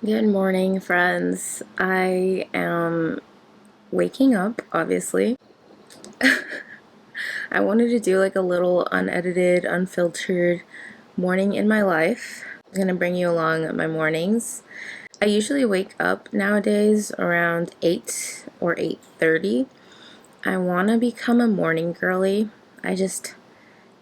Good morning, friends. I am waking up, obviously. I wanted to do like a little unedited, unfiltered morning in my life. I'm gonna bring you along my mornings. I usually wake up nowadays around 8 or 8:30. I want to become a morning girly. I just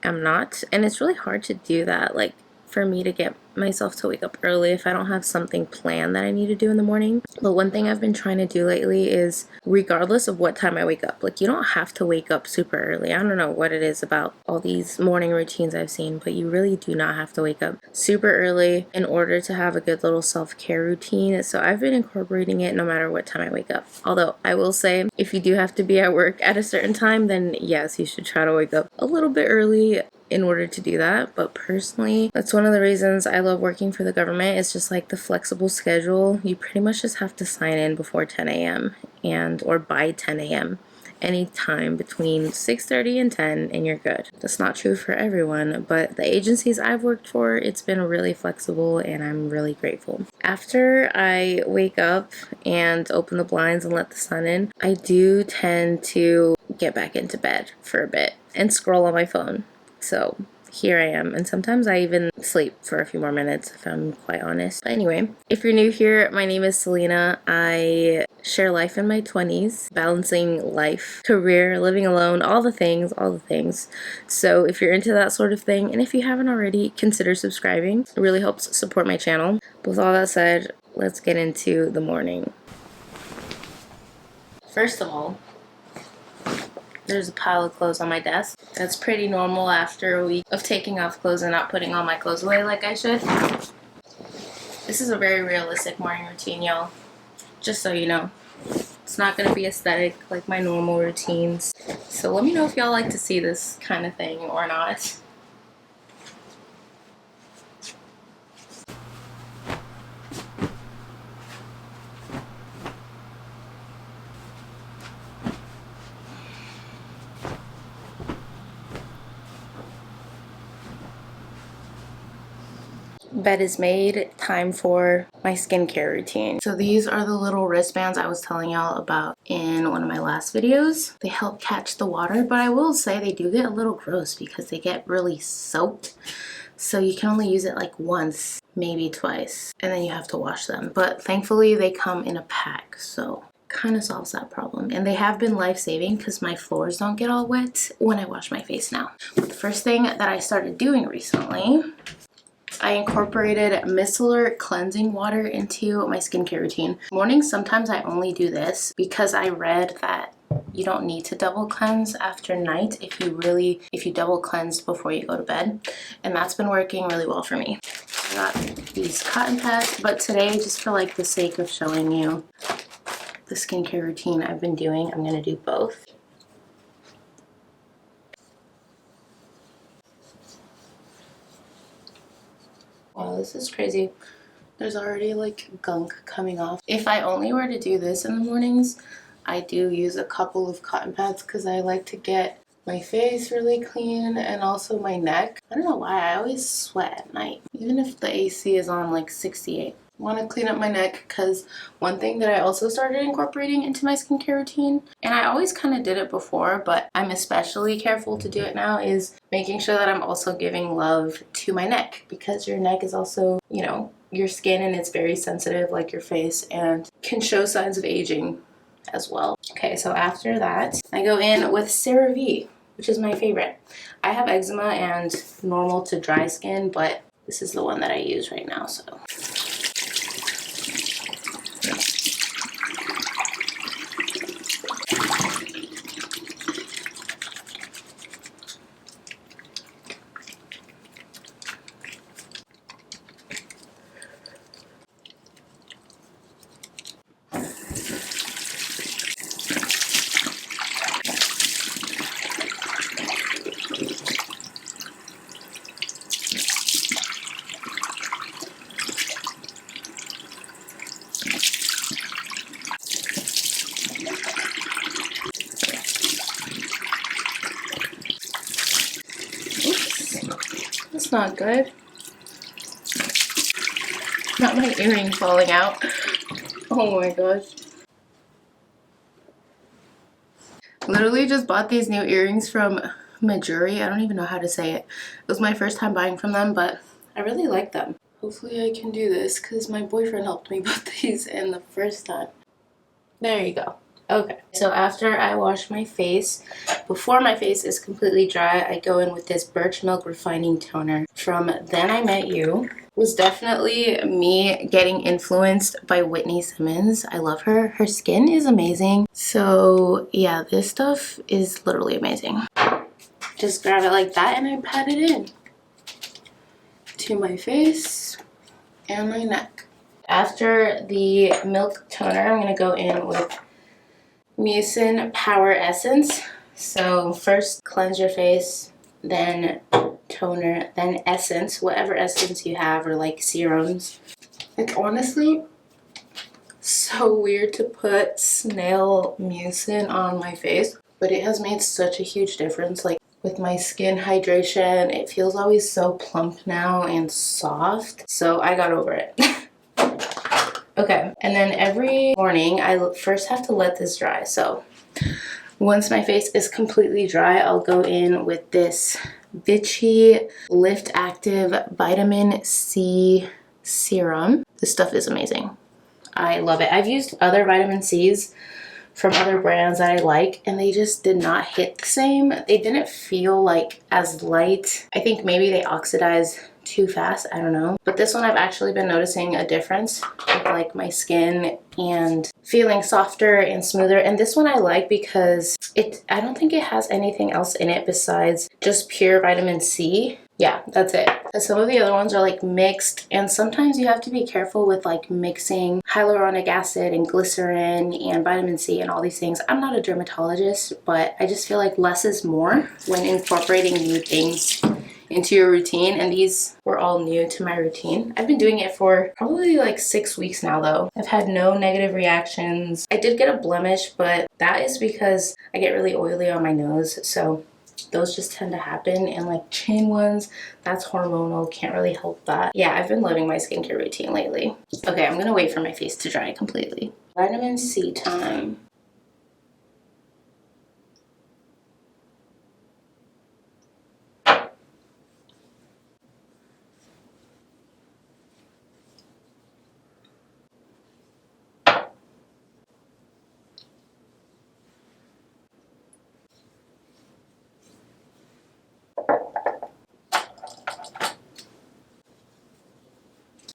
am not, and it's really hard to do that, like for me to get myself to wake up early if I don't have something planned that I need to do in the morning. But one thing I've been trying to do lately is, regardless of what time I wake up, like you don't have to wake up super early. I don't know what it is about all these morning routines I've seen, but you really do not have to wake up super early in order to have a good little self-care routine. So I've been incorporating it no matter what time I wake up. Although I will say, if you do have to be at work at a certain time, then yes, you should try to wake up a little bit early in order to do that. But personally, that's one of the reasons I love working for the government. It's just like the flexible schedule. You pretty much just have to sign in before 10 a.m. or by 10 a.m. anytime between 6:30 and 10, and you're good. That's not true for everyone, but the agencies I've worked for, it's been really flexible and I'm really grateful. After I wake up and open the blinds and let the sun in, I do tend to get back into bed for a bit and scroll on my phone. So here I am, and sometimes I even sleep for a few more minutes if I'm quite honest. But anyway, if you're new here, my name is Selena. I share life in my 20s, balancing life, career, living alone, all the things. So if you're into that sort of thing, and if you haven't already, consider subscribing. It really helps support my channel. But with all that said, let's get into the morning. First of all, there's a pile of clothes on my desk. That's pretty normal after a week of taking off clothes and not putting all my clothes away like I should. This is a very realistic morning routine, y'all. Just so you know. It's not going to be aesthetic like my normal routines. So let me know if y'all like to see this kind of thing or not. Bed is made, time for my skincare routine. So these are the little wristbands I was telling y'all about in one of my last videos. They help catch the water, but I will say they do get a little gross because they get really soaked. So you can only use it like once, maybe twice, and then you have to wash them. But thankfully they come in a pack, so kind of solves that problem. And they have been life-saving because my floors don't get all wet when I wash my face now. But the first thing that I started doing recently, I incorporated micellar cleansing water into my skincare routine. Mornings, sometimes I only do this because I read that you don't need to double cleanse after night if you double cleanse before you go to bed. And that's been working really well for me. I got these cotton pads, but today, just for like the sake of showing you the skincare routine I've been doing, I'm gonna do both. Wow, this is crazy. There's already like gunk coming off. If I only were to do this in the mornings, I do use a couple of cotton pads because I like to get my face really clean and also my neck. I don't know why, I always sweat at night, even if the AC is on like 68. I want to clean up my neck because one thing that I also started incorporating into my skincare routine, and I always kind of did it before, but I'm especially careful to do it now, is making sure that I'm also giving love to my neck, because your neck is also, you know, your skin, and it's very sensitive like your face and can show signs of aging as well. Okay, so after that, I go in with CeraVe, which is my favorite. I have eczema and normal to dry skin, but this is the one that I use right now, so. Oops, that's not good. Not my earring falling out. Oh my gosh. Literally just bought these new earrings from Majuri. I don't even know how to say it. It was my first time buying from them, but I really like them. Hopefully I can do this because my boyfriend helped me put these in the first time. There you go. Okay, so after I wash my face, before my face is completely dry, I go in with this birch milk refining toner from Then I Met You. Was definitely me getting influenced by Whitney Simmons. I love her. Her skin is amazing. So yeah, this stuff is literally amazing. Just grab it like that and I pat it in to my face and my neck. After the milk toner, I'm going to go in with Mucin Power Essence. So first cleanse your face, then toner, then essence, whatever essence you have, or like serums. It's honestly so weird to put snail mucin on my face, but it has made such a huge difference. Like with my skin hydration, it feels always so plump now and soft, so I got over it. Okay, and then every morning I first have to let this dry. So once my face is completely dry, I'll go in with this Vichy Lift Active Vitamin C Serum. This stuff is amazing. I love it. I've used other vitamin C's from other brands that I like, and they just did not hit the same. They didn't feel like as light. I think maybe they oxidize too fast, I don't know. But this one I've actually been noticing a difference with like my skin and feeling softer and smoother. And this one I like because I don't think it has anything else in it besides just pure vitamin C. Yeah, that's it. And some of the other ones are like mixed, and sometimes you have to be careful with like mixing hyaluronic acid and glycerin and vitamin C and all these things. I'm not a dermatologist, but I just feel like less is more when incorporating new things into your routine, and these were all new to my routine. I've been doing it for probably like 6 weeks now though. I've had no negative reactions. I did get a blemish, but that is because I get really oily on my nose, so those just tend to happen. And like chin ones, that's hormonal, can't really help that. Yeah, I've been loving my skincare routine lately. Okay, I'm gonna wait for my face to dry completely. Vitamin C time.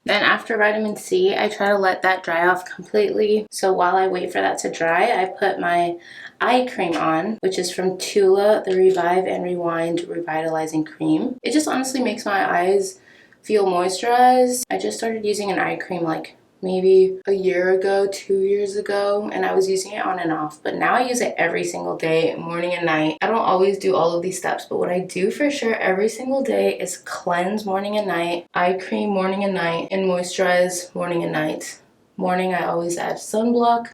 Then after vitamin C, I try to let that dry off completely. So while I wait for that to dry, I put my eye cream on, which is from Tula, the Revive and Rewind Revitalizing Cream. It just honestly makes my eyes feel moisturized. I just started using an eye cream like maybe a year ago, 2 years ago, and I was using it on and off, but now I use it every single day, morning and night. I don't always do all of these steps, but what I do for sure every single day is cleanse morning and night, eye cream morning and night, and moisturize morning and night. Morning I always add sunblock,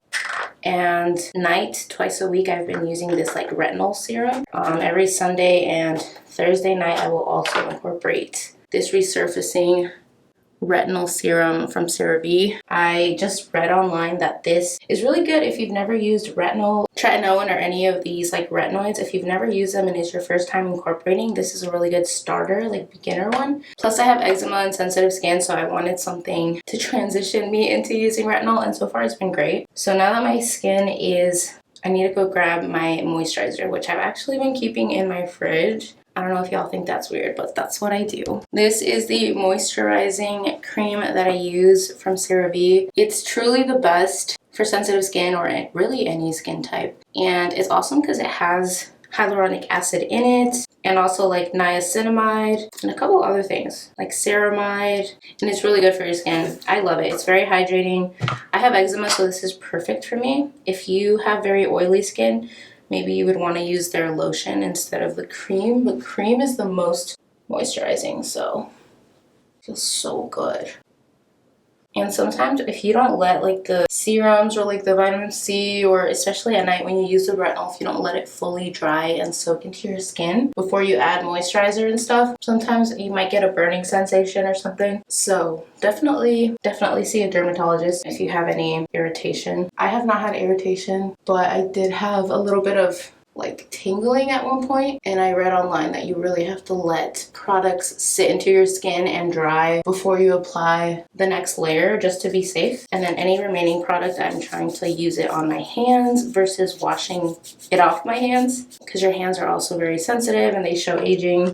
and night, twice a week, I've been using this like retinol serum. Every Sunday and Thursday night I will also incorporate this resurfacing retinol serum from CeraVe. I just read online that this is really good if you've never used retinol, tretinoin, or any of these like retinoids. If you've never used them and it's your first time incorporating, this is a really good starter, like beginner one. Plus I have eczema and sensitive skin, so I wanted something to transition me into using retinol, and so far it's been great. So now that my skin is, I need to go grab my moisturizer, which I've actually been keeping in my fridge. I don't know if y'all think that's weird, but that's what I do. This is the moisturizing cream that I use from CeraVe. It's truly the best for sensitive skin or really any skin type. And it's awesome because it has hyaluronic acid in it, and also like niacinamide and a couple other things like ceramide, and it's really good for your skin. I love it. It's very hydrating. I have eczema, so this is perfect for me. If you have very oily skin, maybe you would want to use their lotion instead of the cream, but cream is the most moisturizing, so it feels so good. And sometimes if you don't let like the serums or like the vitamin C, or especially at night when you use the retinol, if you don't let it fully dry and soak into your skin before you add moisturizer and stuff, sometimes you might get a burning sensation or something. So definitely see a dermatologist if you have any irritation. I have not had irritation, but I did have a little bit of like tingling at one point, and I read online that you really have to let products sit into your skin and dry before you apply the next layer, just to be safe. And then any remaining product, I'm trying to use it on my hands versus washing it off my hands, because your hands are also very sensitive and they show aging.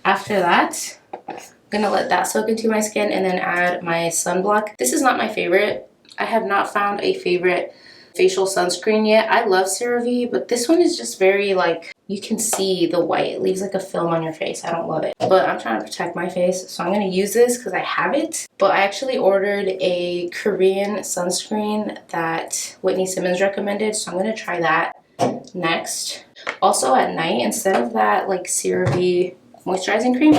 After that, I'm gonna let that soak into my skin and then add my sunblock. This is not my favorite. I have not found a favorite facial sunscreen yet. I love CeraVe, but this one is just very like, you can see the white. It leaves like a film on your face. I don't love it, but I'm trying to protect my face, so I'm going to use this because I have it. But I actually ordered a Korean sunscreen that Whitney Simmons recommended, so I'm going to try that next. Also at night, instead of that like CeraVe moisturizing cream,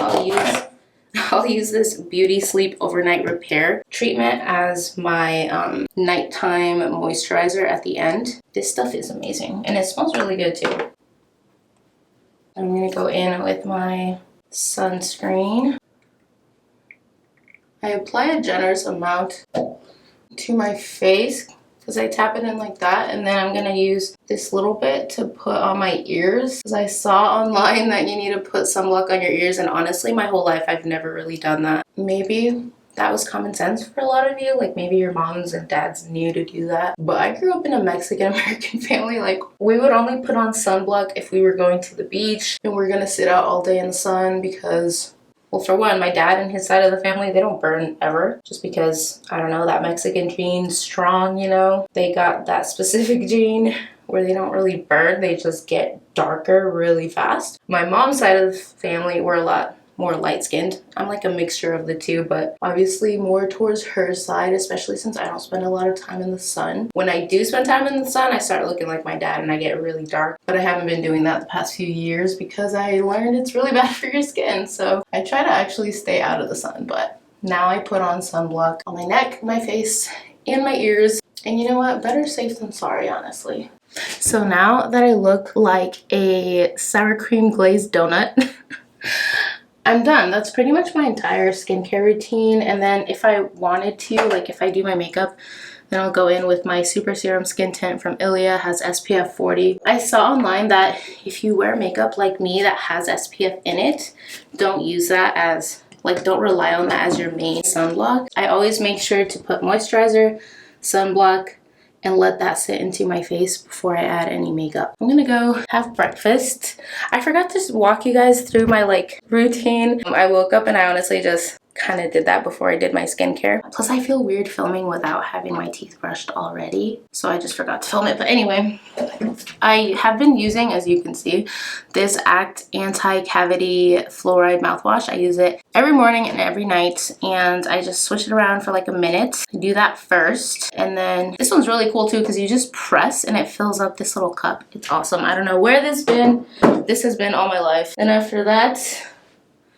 I'll use this Beauty Sleep Overnight Repair treatment as my nighttime moisturizer at the end. This stuff is amazing and it smells really good too. I'm gonna go in with my sunscreen. I apply a generous amount to my face because I tap it in like that, and then I'm gonna use this little bit to put on my ears because I saw online that you need to put sunblock on your ears, and honestly my whole life I've never really done that. Maybe that was common sense for a lot of you, like maybe your moms and dads knew to do that, but I grew up in a Mexican American family. Like we would only put on sunblock if we were going to the beach and we're gonna sit out all day in the sun, because well, for one, my dad and his side of the family, they don't burn ever, just because, I don't know, that Mexican gene's strong, you know? They got that specific gene where they don't really burn, they just get darker really fast. My mom's side of the family were a lot more light-skinned. I'm like a mixture of the two, but obviously more towards her side, especially since I don't spend a lot of time in the sun. When I do spend time in the sun, I start looking like my dad and I get really dark, but I haven't been doing that the past few years because I learned it's really bad for your skin. So I try to actually stay out of the sun, but now I put on sunblock on my neck, my face, and my ears. And you know what? Better safe than sorry, honestly. So now that I look like a sour cream glazed donut, I'm done. That's pretty much my entire skincare routine. And then if I wanted to, like if I do my makeup, then I'll go in with my Super Serum Skin Tint from Ilia, has SPF 40. I saw online that if you wear makeup like me that has SPF in it, don't use that as, like don't rely on that as your main sunblock. I always make sure to put moisturizer, sunblock, and let that sit into my face before I add any makeup. I'm gonna go have breakfast. I forgot to walk you guys through my like routine. I woke up and I honestly just kind of did that before I did my skincare. Plus I feel weird filming without having my teeth brushed already, so I just forgot to film it. But anyway, I have been using, as you can see, this Act Anti-Cavity Fluoride Mouthwash. I use it every morning and every night, and I just switch it around for like a minute. I do that first, and then this one's really cool too because you just press and it fills up this little cup. It's awesome. I don't know where this has been all my life. And after that,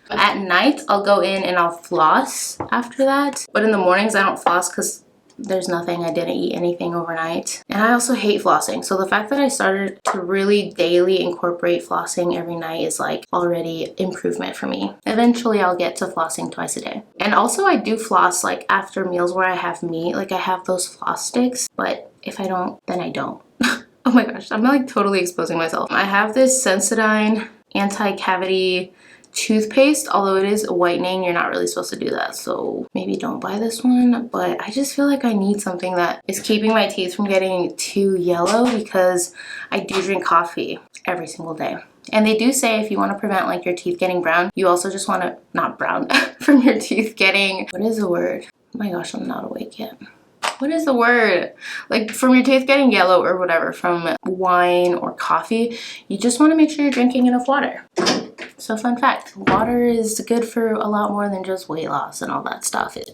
at night, I'll go in and I'll floss after that. But in the mornings, I don't floss because there's nothing. I didn't eat anything overnight. And I also hate flossing. So the fact that I started to really daily incorporate flossing every night is like already improvement for me. Eventually, I'll get to flossing twice a day. And also, I do floss like after meals where I have meat. Like I have those floss sticks. But if I don't, then I don't. Oh my gosh, I'm like totally exposing myself. I have this Sensodyne anti-cavity toothpaste, although it is whitening. You're not really supposed to do that, so maybe don't buy this one. But I just feel like I need something that is keeping my teeth from getting too yellow because I do drink coffee every single day. And they do say if you want to prevent like your teeth getting brown, you also just want to, not brown, from your teeth getting, what is the word? Oh my gosh, I'm not awake yet. What is the word? Like from your teeth getting yellow or whatever from wine or coffee, you just want to make sure you're drinking enough water. So fun fact, water is good for a lot more than just weight loss and all that stuff. It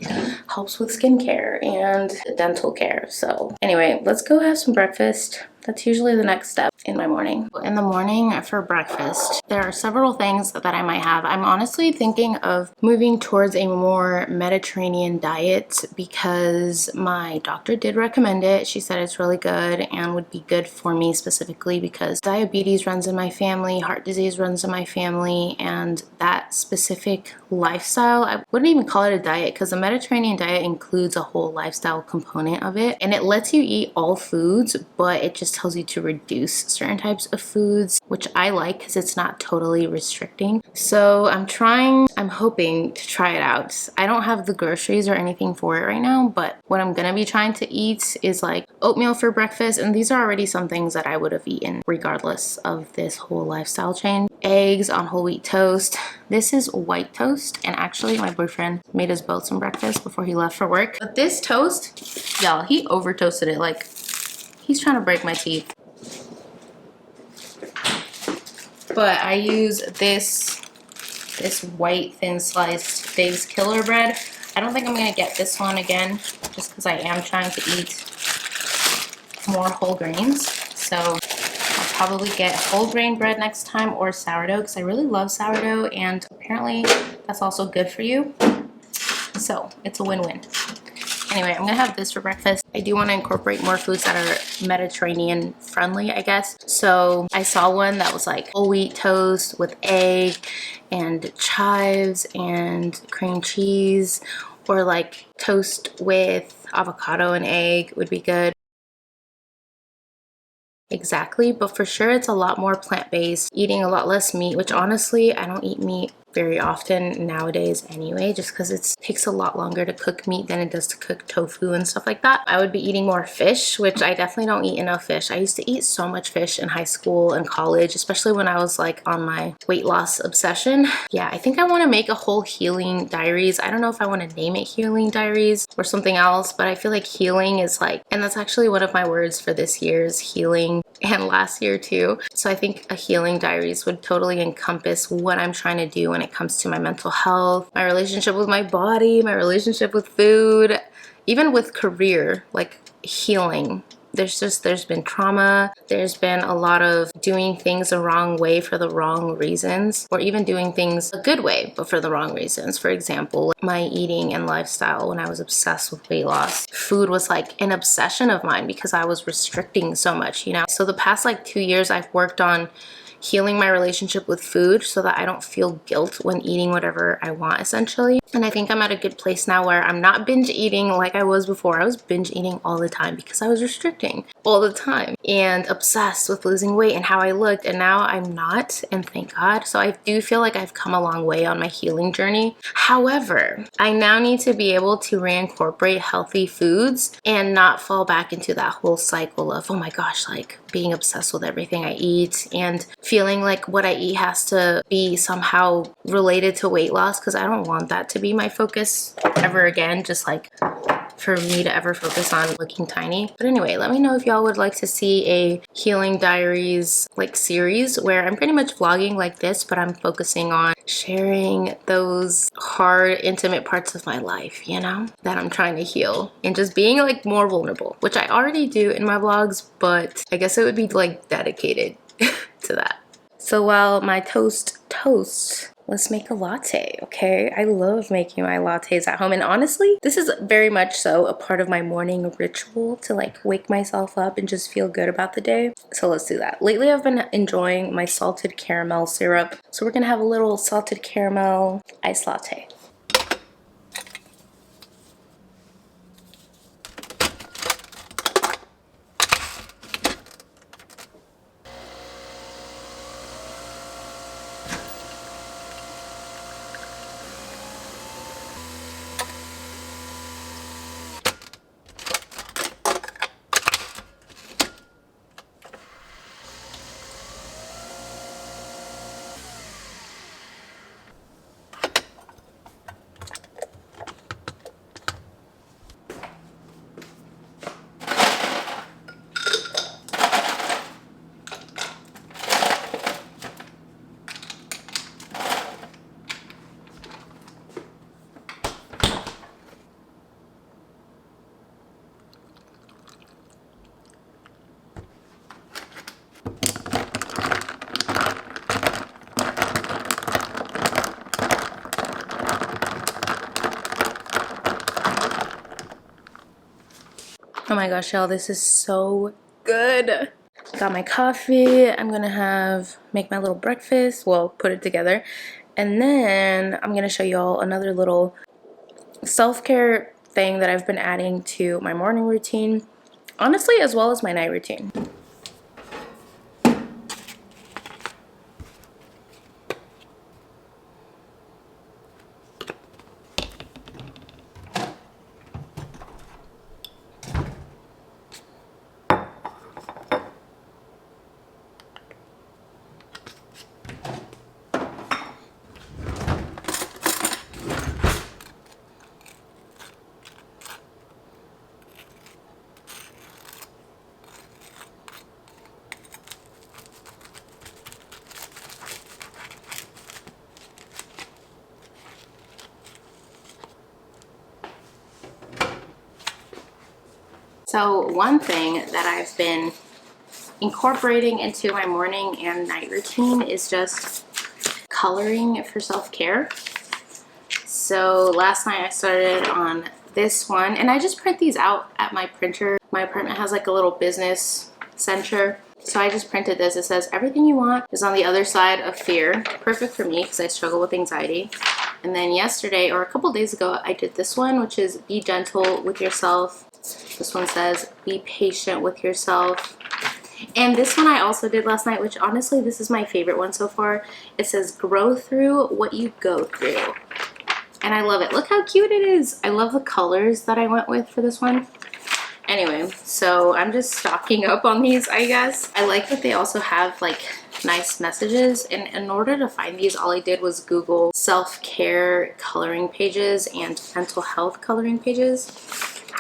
helps with skincare and dental care. So anyway, let's go have some breakfast. That's usually the next step in my morning. In the morning for breakfast, there are several things that I might have. I'm honestly thinking of moving towards a more Mediterranean diet because my doctor did recommend it. She said it's really good and would be good for me specifically because diabetes runs in my family, heart disease runs in my family, and that specific lifestyle, I wouldn't even call it a diet because the Mediterranean diet includes a whole lifestyle component of it, and it lets you eat all foods, but it just tells you to reduce certain types of foods, which I like because it's not totally restricting. So I'm hoping to try it out. I don't have the groceries or anything for it right now, but what I'm gonna be trying to eat is like oatmeal for breakfast, and these are already some things that I would have eaten regardless of this whole lifestyle change. Eggs on whole wheat toast. This is white toast, and actually my boyfriend made us both some breakfast before he left for work. But this toast, y'all, he over toasted it like he's trying to break my teeth. But I use this white thin sliced Dave's Killer bread. I don't think I'm gonna get this one again just because I am trying to eat more whole grains. So I'll probably get whole grain bread next time or sourdough because I really love sourdough and apparently that's also good for you. So it's a win-win. Anyway, I'm gonna have this for breakfast. I do want to incorporate more foods that are Mediterranean friendly, I guess. So I saw one that was like whole wheat toast with egg and chives and cream cheese, or like toast with avocado and egg would be good. Exactly, but for sure it's a lot more plant-based, eating a lot less meat, which honestly I don't eat meat very often nowadays anyway, just because it takes a lot longer to cook meat than it does to cook tofu and stuff like that. I would be eating more fish, which I definitely don't eat enough fish. I used to eat so much fish in high school and college, especially when I was like on my weight loss obsession. Yeah, I think I want to make a whole healing diaries. I don't know if I want to name it healing diaries or something else, but I feel like healing is like, and that's actually one of my words for this year is healing, and last year too. So I think a healing diaries would totally encompass what I'm trying to do when it comes to my mental health, my relationship with my body, my relationship with food, even with career, like healing. There's been trauma, there's been a lot of doing things the wrong way for the wrong reasons, or even doing things a good way but for the wrong reasons. For example, my eating and lifestyle when I was obsessed with weight loss. Food was like an obsession of mine because I was restricting so much, you know? So the past like 2 years I've worked on healing my relationship with food so that I don't feel guilt when eating whatever I want, essentially. And I think I'm at a good place now where I'm not binge eating like I was before. I was binge eating all the time because I was restricting all the time and obsessed with losing weight and how I looked, and now I'm not, and thank God. So I do feel like I've come a long way on my healing journey. However, I now need to be able to reincorporate healthy foods and not fall back into that whole cycle of, oh my gosh, like being obsessed with everything I eat and feeling like what I eat has to be somehow related to weight loss, because I don't want that to be my focus ever again, just like for me to ever focus on looking tiny. But anyway, let me know if y'all would like to see a healing diaries like series where I'm pretty much vlogging like this, but I'm focusing on sharing those hard, intimate parts of my life, you know, that I'm trying to heal, and just being like more vulnerable, which I already do in my vlogs, but I guess it would be like dedicated to that. So while my toast toasts, let's make a latte, okay? I love making my lattes at home, and honestly, this is very much so a part of my morning ritual to like wake myself up and just feel good about the day. So let's do that. Lately, I've been enjoying my salted caramel syrup, so we're gonna have a little salted caramel iced latte. Oh my gosh, y'all, this is so good. Got my coffee. I'm gonna make my little breakfast. Well, put it together. And then I'm gonna show y'all another little self-care thing that I've been adding to my morning routine, honestly, as well as my night routine. So one thing that I've been incorporating into my morning and night routine is just coloring for self-care. So last night I started on this one, and I just print these out at my printer. My apartment has like a little business center, so I just printed this. It says everything you want is on the other side of fear. Perfect for me because I struggle with anxiety. And then yesterday, or a couple days ago, I did this one, which is be gentle with yourself. This one says be patient with yourself. And this one I also did last night, which honestly this is my favorite one so far. It says grow through what you go through. And I love it. Look how cute it is. I love the colors that I went with for this one. Anyway, so I'm just stocking up on these, I guess. I like that they also have like nice messages. And in order to find these, all I did was Google self-care coloring pages and mental health coloring pages.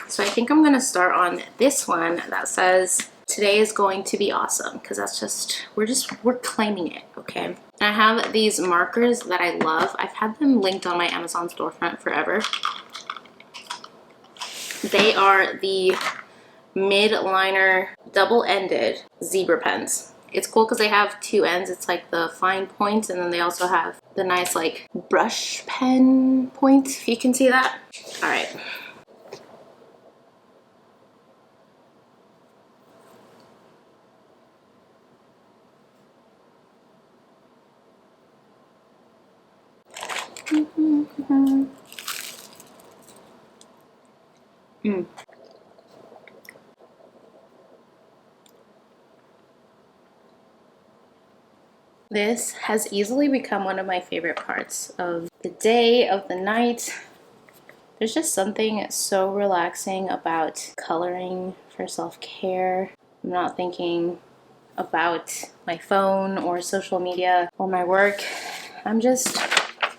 So I think I'm gonna start on this one that says today is going to be awesome, because that's just we're claiming it, okay? And I have these markers that I love. I've had them linked on my Amazon storefront forever. They are the mid-liner double-ended zebra pens. It's cool because they have two ends. It's like the fine point, and then they also have the nice like brush pen point, if you can see that. All right. This has easily become one of my favorite parts of the day, of the night. There's just something so relaxing about coloring for self-care. I'm not thinking about my phone or social media or my work. I'm just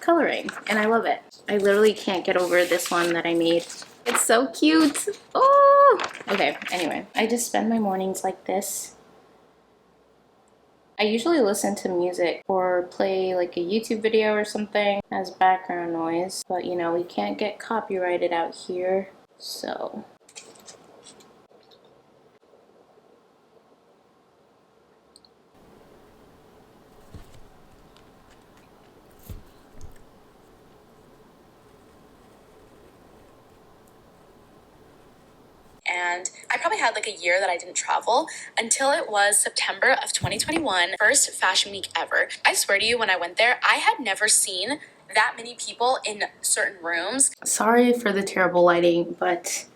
coloring and I love it. I literally can't get over this one that I made. It's so cute. Oh, okay, anyway, I just spend my mornings like this. I usually listen to music or play like a YouTube video or something as background noise, but you know, we can't get copyrighted out here, so. And I probably had like a year that I didn't travel until it was September of 2021, first fashion week ever. I swear to you, when I went there, I had never seen that many people in certain rooms. Sorry for the terrible lighting, but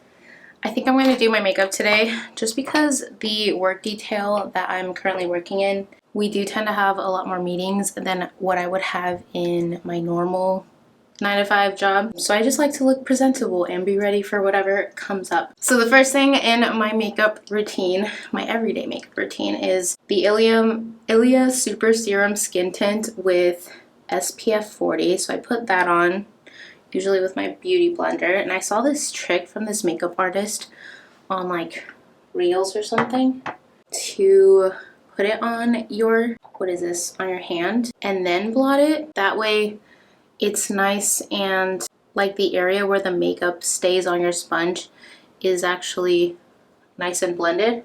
I think I'm going to do my makeup today just because the work detail that I'm currently working in, we do tend to have a lot more meetings than what I would have in my normal 9-to-5 job. So I just like to look presentable and be ready for whatever comes up. So the first thing in my makeup routine, my everyday makeup routine, is the Ilia Super Serum Skin Tint with SPF 40. So I put that on, usually with my beauty blender. And I saw this trick from this makeup artist on like Reels or something to put it on your, what is this, on your hand and then blot it. That way it's nice, and like the area where the makeup stays on your sponge is actually nice and blended,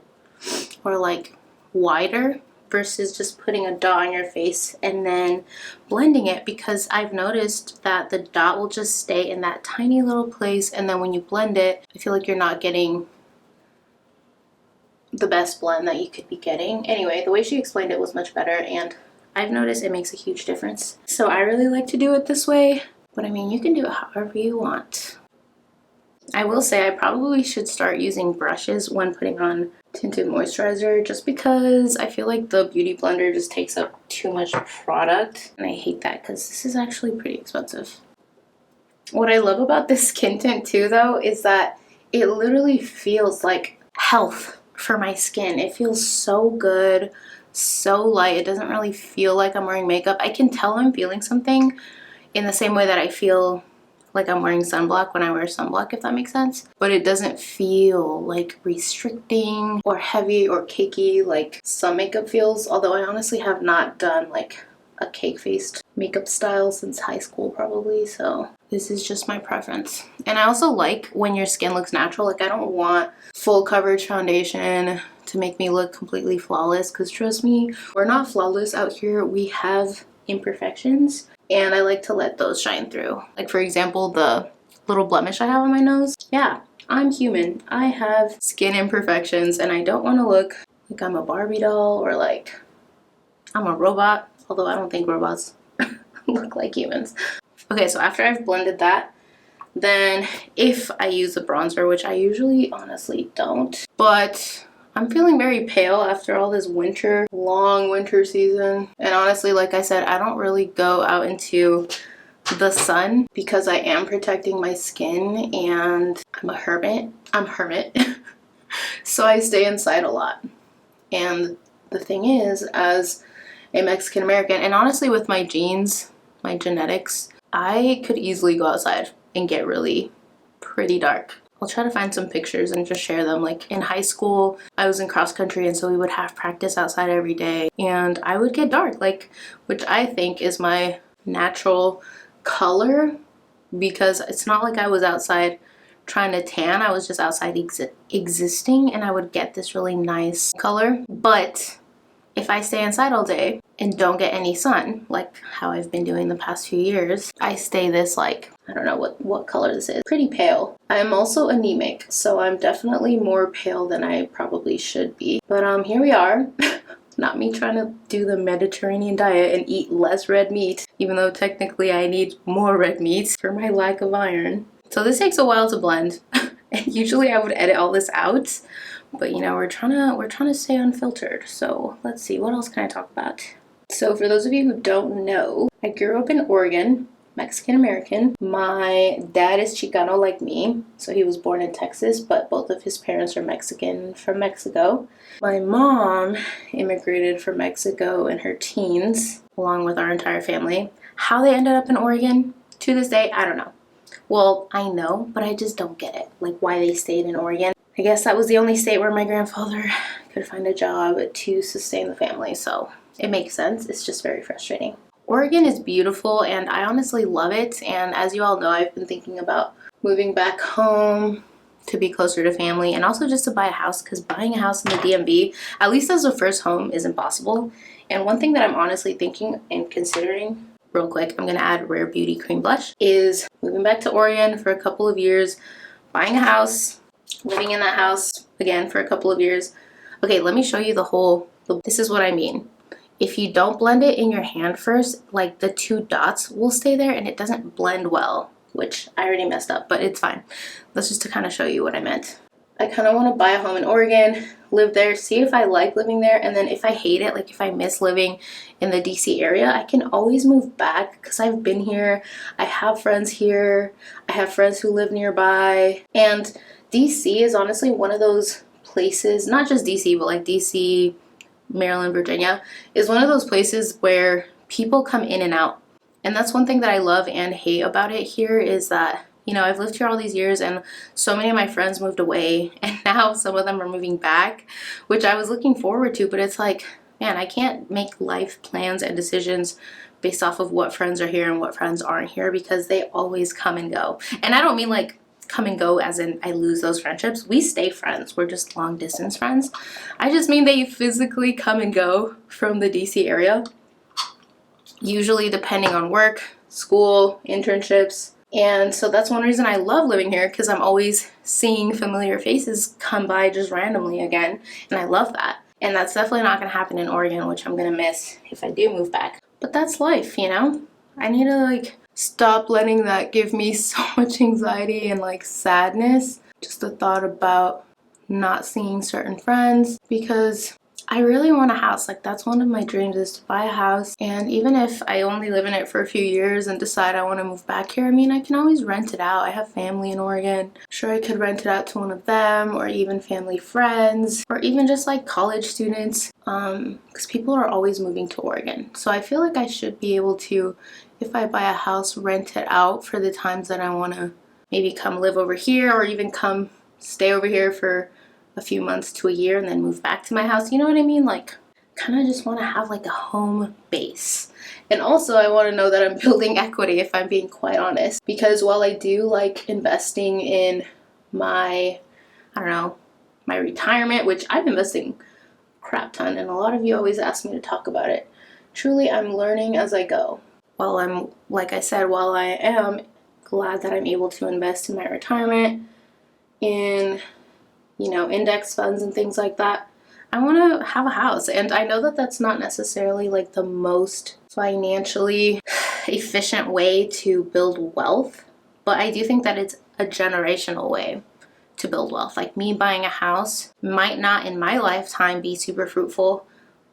or like wider, versus just putting a dot on your face and then blending it, because I've noticed that the dot will just stay in that tiny little place, and then when you blend it, I feel like you're not getting the best blend that you could be getting. Anyway, the way she explained it was much better, and I've noticed it makes a huge difference. So I really like to do it this way, but I mean, you can do it however you want. I will say I probably should start using brushes when putting on tinted moisturizer, just because I feel like the beauty blender just takes up too much product, and I hate that because this is actually pretty expensive. What I love about this skin tint too, though, is that it literally feels like health for my skin. It feels so good, so light. It doesn't really feel like I'm wearing makeup. I can tell I'm feeling something in the same way that I feel like I'm wearing sunblock when I wear sunblock, if that makes sense. But it doesn't feel like restricting or heavy or cakey like some makeup feels, although I honestly have not done like a cake-faced makeup style since high school probably, so this is just my preference. And I also like when your skin looks natural. Like, I don't want full coverage foundation to make me look completely flawless, because trust me, we're not flawless out here. We have imperfections, and I like to let those shine through. Like, for example, the little blemish I have on my nose. Yeah, I'm human. I have skin imperfections, and I don't want to look like I'm a Barbie doll or like I'm a robot, although I don't think robots look like humans. Okay, so after I've blended that, then if I use a bronzer, which I usually honestly don't, but I'm feeling very pale after all this winter, long winter season. And honestly, like I said, I don't really go out into the sun because I am protecting my skin, and I'm a hermit. So I stay inside a lot. And the thing is, as a Mexican American, and honestly with my genes, my genetics, I could easily go outside and get really pretty dark. I'll try to find some pictures and just share them. Like, in high school, I was in cross country, and so we would have practice outside every day, and I would get dark, like, which I think is my natural color, because it's not like I was outside trying to tan. I was just outside existing, and I would get this really nice color. But if I stay inside all day and don't get any sun, like how I've been doing the past few years, I stay this, like, I don't know what color this is. Pretty pale. I'm also anemic, so I'm definitely more pale than I probably should be. But here we are. Not me trying to do the Mediterranean diet and eat less red meat, even though technically I need more red meat for my lack of iron. So this takes a while to blend. And usually I would edit all this out, but you know, we're trying to stay unfiltered. So let's see, what else can I talk about? So for those of you who don't know, I grew up in Oregon, Mexican American. My dad is Chicano like me, so he was born in Texas, but both of his parents are Mexican from Mexico. My mom immigrated from Mexico in her teens, along with our entire family. How they ended up in Oregon, to this day, I don't know. Well, I know, but I just don't get it, like why they stayed in Oregon. I guess that was the only state where my grandfather could find a job to sustain the family, so it makes sense. It's just very frustrating. Oregon is beautiful, and I honestly love it, and as you all know, I've been thinking about moving back home to be closer to family, and also just to buy a house, because buying a house in the DMV, at least as a first home, is impossible. And one thing that I'm honestly thinking and considering, real quick, I'm gonna add Rare Beauty Cream Blush, is moving back to Oregon for a couple of years, buying a house, living in that house again for a couple of years. Okay, let me show you this is what I mean. If you don't blend it in your hand first, like the two dots will stay there and it doesn't blend well, which I already messed up, but it's fine. That's just to kind of show you what I meant. I kind of want to buy a home in Oregon, live there, see if I like living there, and then if I hate it, like if I miss living in the DC area, I can always move back because I've been here. I have friends here. I have friends who live nearby. And DC is honestly one of those places, not just DC, but like DC, Maryland, Virginia, is one of those places where people come in and out. And that's one thing that I love and hate about it here, is that, you know, I've lived here all these years and so many of my friends moved away, and now some of them are moving back, which I was looking forward to, but it's like, man, I can't make life plans and decisions based off of what friends are here and what friends aren't here, because they always come and go. And I don't mean like come and go as in I lose those friendships. We stay friends. We're just long distance friends. I just mean they physically come and go from the DC area, usually depending on work, school, internships, And so that's one reason I love living here, because I'm always seeing familiar faces come by just randomly again. And I love that. And that's definitely not going to happen in Oregon, which I'm going to miss if I do move back. But that's life, you know? I need to like stop letting that give me so much anxiety and like sadness. Just the thought about not seeing certain friends, because I really want a house. Like, that's one of my dreams, is to buy a house. And even if I only live in it for a few years and decide I want to move back here, I mean, I can always rent it out. I have family in Oregon. Sure, I could rent it out to one of them, or even family friends, or even just like college students, because people are always moving to Oregon. So I feel like I should be able to, if I buy a house, rent it out for the times that I want to maybe come live over here, or even come stay over here for a few months to a year and then move back to my house. You know what I mean? Like, kind of just want to have like a home base. And also I want to know that I'm building equity, if I'm being quite honest, because while I do like investing in my, I don't know, my retirement, which I'm investing a crap ton, and a lot of you always ask me to talk about it. Truly, I'm learning as I go. While I'm, like I said, while I am glad that I'm able to invest in my retirement, in, you know, index funds and things like that, I want to have a house. And I know that that's not necessarily like the most financially efficient way to build wealth, but I do think that it's a generational way to build wealth. Like, me buying a house might not in my lifetime be super fruitful,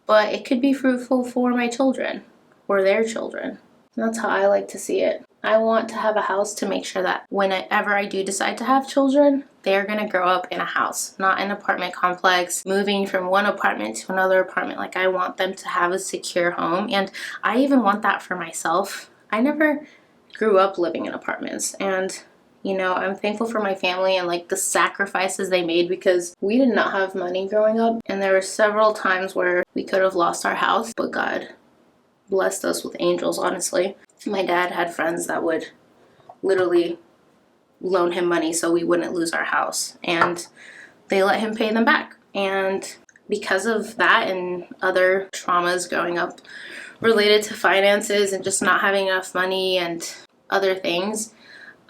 but it could be fruitful for my children or their children. And that's how I like to see it. I want to have a house to make sure that whenever I do decide to have children, they're gonna grow up in a house, not an apartment complex, moving from one apartment to another apartment. Like, I want them to have a secure home, and I even want that for myself. I never grew up living in apartments, and you know, I'm thankful for my family and like the sacrifices they made, because we did not have money growing up, and there were several times where we could have lost our house, but God blessed us with angels, honestly. My dad had friends that would literally loan him money so we wouldn't lose our house, and they let him pay them back. And because of that and other traumas growing up related to finances and just not having enough money and other things,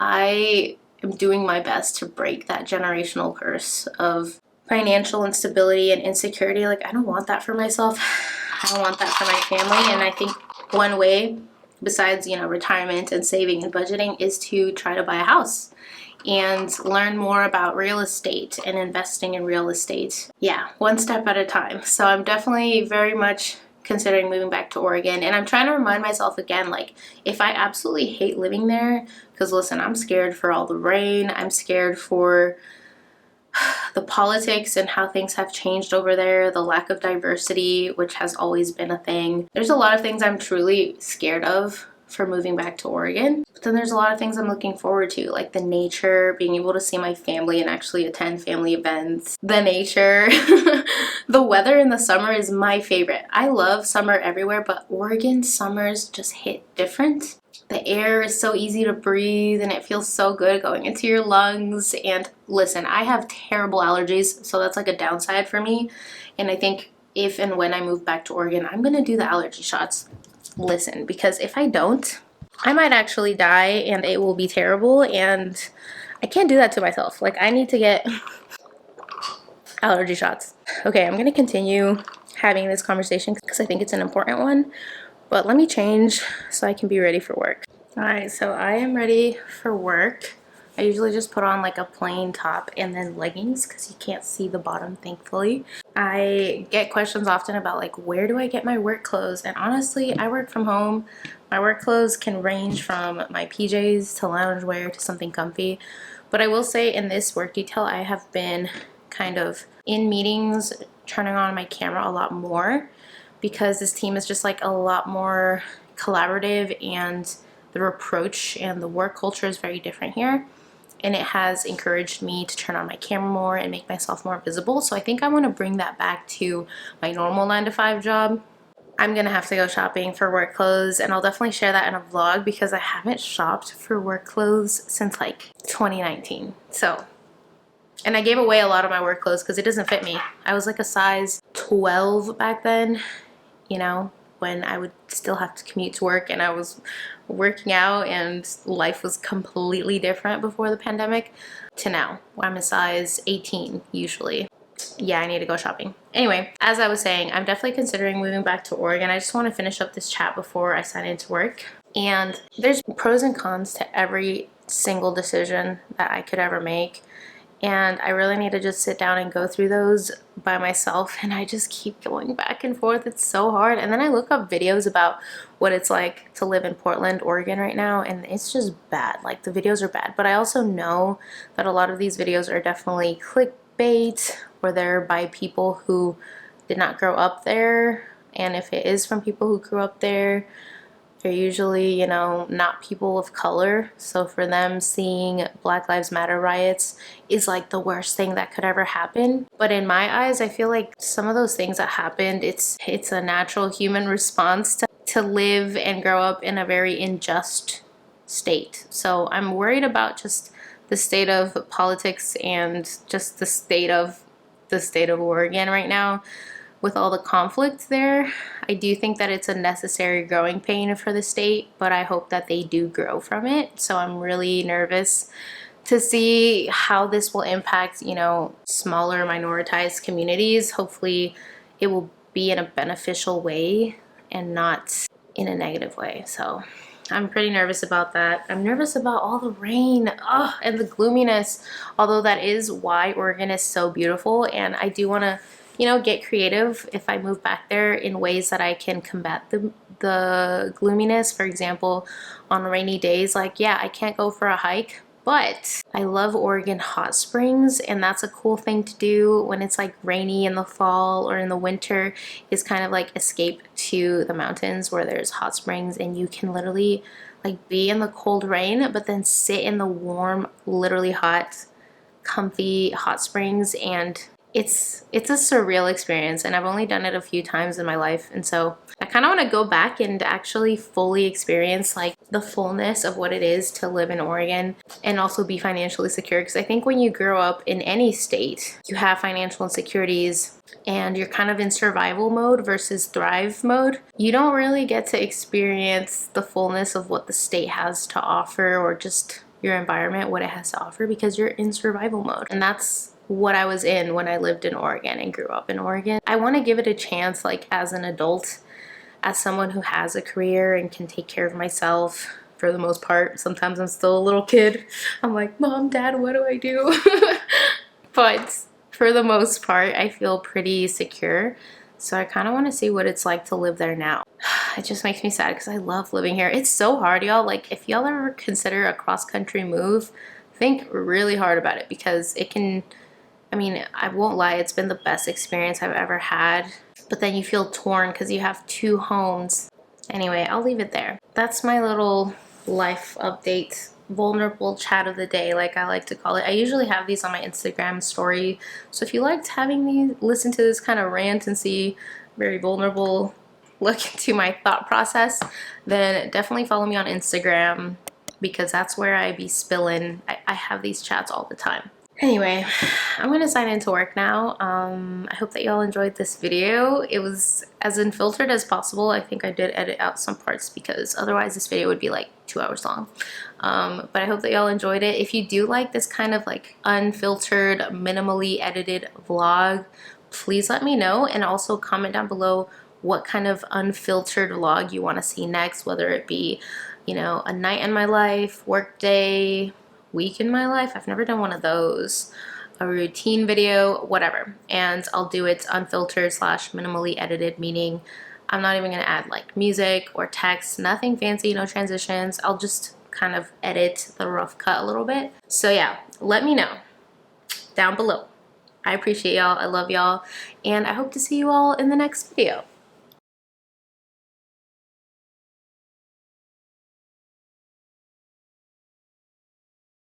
I am doing my best to break that generational curse of financial instability and insecurity. Like, I don't want that for myself. I don't want that for my family. And I think one way, besides, you know, retirement and saving and budgeting, is to try to buy a house and learn more about real estate and investing in real estate. Yeah, one step at a time. So I'm definitely very much considering moving back to Oregon. And I'm trying to remind myself again, like, if I absolutely hate living there, because listen, I'm scared for all the rain, I'm scared for the politics and how things have changed over there, the lack of diversity, which has always been a thing. There's a lot of things I'm truly scared of for moving back to Oregon. But then there's a lot of things I'm looking forward to, like the nature, being able to see my family and actually attend family events, the nature. The weather in the summer is my favorite. I love summer everywhere, but Oregon summers just hit different. The air is so easy to breathe and it feels so good going into your lungs. And listen, I have terrible allergies, so that's like a downside for me. And I think if and when I move back to Oregon, I'm gonna do the allergy shots. Listen, because if I don't, I might actually die and it will be terrible, and I can't do that to myself. Like, I need to get allergy shots. Okay, I'm gonna continue having this conversation because I think it's an important one, but let me change so I can be ready for work. All right, so I am ready for work. I usually just put on like a plain top and then leggings because you can't see the bottom, thankfully. I get questions often about like, where do I get my work clothes? And honestly, I work from home. My work clothes can range from my PJs to loungewear to something comfy. But I will say, in this work detail, I have been kind of in meetings turning on my camera a lot more, because this team is just like a lot more collaborative, and the approach and the work culture is very different here. And it has encouraged me to turn on my camera more and make myself more visible. So I think I want to bring that back to my normal 9-to-5 job. I'm gonna have to go shopping for work clothes, and I'll definitely share that in a vlog, because I haven't shopped for work clothes since like 2019. So, and I gave away a lot of my work clothes because it doesn't fit me. I was like a size 12 back then, you know, when I would still have to commute to work and I was working out and life was completely different before the pandemic to now. I'm a size 18 usually. Yeah, I need to go shopping. Anyway, as I was saying, I'm definitely considering moving back to Oregon. I just want to finish up this chat before I sign into work. And there's pros and cons to every single decision that I could ever make. And I really need to just sit down and go through those by myself. And I just keep going back and forth. It's so hard. And then I look up videos about what it's like to live in Portland, Oregon right now. And it's just bad. Like, the videos are bad. But I also know that a lot of these videos are definitely clickbait, or they're by people who did not grow up there. And if it is from people who grew up there, they're usually, you know, not people of color. So for them, seeing Black Lives Matter riots is like the worst thing that could ever happen. But in my eyes, I feel like some of those things that happened, it's a natural human response to live and grow up in a very unjust state. So I'm worried about just the state of politics and just the state of Oregon right now with all the conflict there. I do think that it's a necessary growing pain for the state, but I hope that they do grow from it. So I'm really nervous to see how this will impact, you know, smaller minoritized communities. Hopefully it will be in a beneficial way and not in a negative way. So I'm pretty nervous about that. I'm nervous about all the rain and the gloominess, although that is why Oregon is so beautiful. And I do want to, you know, get creative if I move back there in ways that I can combat the gloominess. For example, on rainy days, like, yeah, I can't go for a hike, but I love Oregon hot springs, and that's a cool thing to do when it's like rainy in the fall or in the winter, is kind of like escape to the mountains where there's hot springs and you can literally like be in the cold rain but then sit in the warm, literally hot, comfy hot springs. And it's a surreal experience, and I've only done it a few times in my life, and so I kind of want to go back and actually fully experience like the fullness of what it is to live in Oregon and also be financially secure. Because I think when you grow up in any state, you have financial insecurities and you're kind of in survival mode versus thrive mode. You don't really get to experience the fullness of what the state has to offer, or just your environment, what it has to offer, because you're in survival mode. And that's what I was in when I lived in Oregon and grew up in Oregon. I want to give it a chance, like as an adult, as someone who has a career and can take care of myself for the most part. Sometimes I'm still a little kid. I'm like, Mom, Dad, what do I do? But for the most part, I feel pretty secure. So I kind of want to see what it's like to live there now. It just makes me sad because I love living here. It's so hard, y'all. Like, if y'all ever consider a cross-country move, think really hard about it, because it can, I mean, I won't lie, it's been the best experience I've ever had. But then you feel torn because you have two homes. Anyway, I'll leave it there. That's my little life update, vulnerable chat of the day, like I like to call it. I usually have these on my Instagram story. So if you liked having me listen to this kind of rant and see very vulnerable look into my thought process, then definitely follow me on Instagram, because that's where I be spilling. I have these chats all the time. Anyway, I'm gonna sign into work now. I hope that y'all enjoyed this video. It was as unfiltered as possible. I think I did edit out some parts because otherwise this video would be like 2 hours long. But I hope that y'all enjoyed it. If you do like this kind of like unfiltered, minimally edited vlog, please let me know, and also comment down below what kind of unfiltered vlog you want to see next, whether it be, you know, a night in my life, work day, week in my life. I've never done one of those. A routine video, whatever. And I'll do it unfiltered / minimally edited, meaning I'm not even gonna add like music or text, nothing fancy, no transitions. I'll just kind of edit the rough cut a little bit. So yeah, let me know down below. I appreciate y'all, I love y'all, and I hope to see you all in the next video.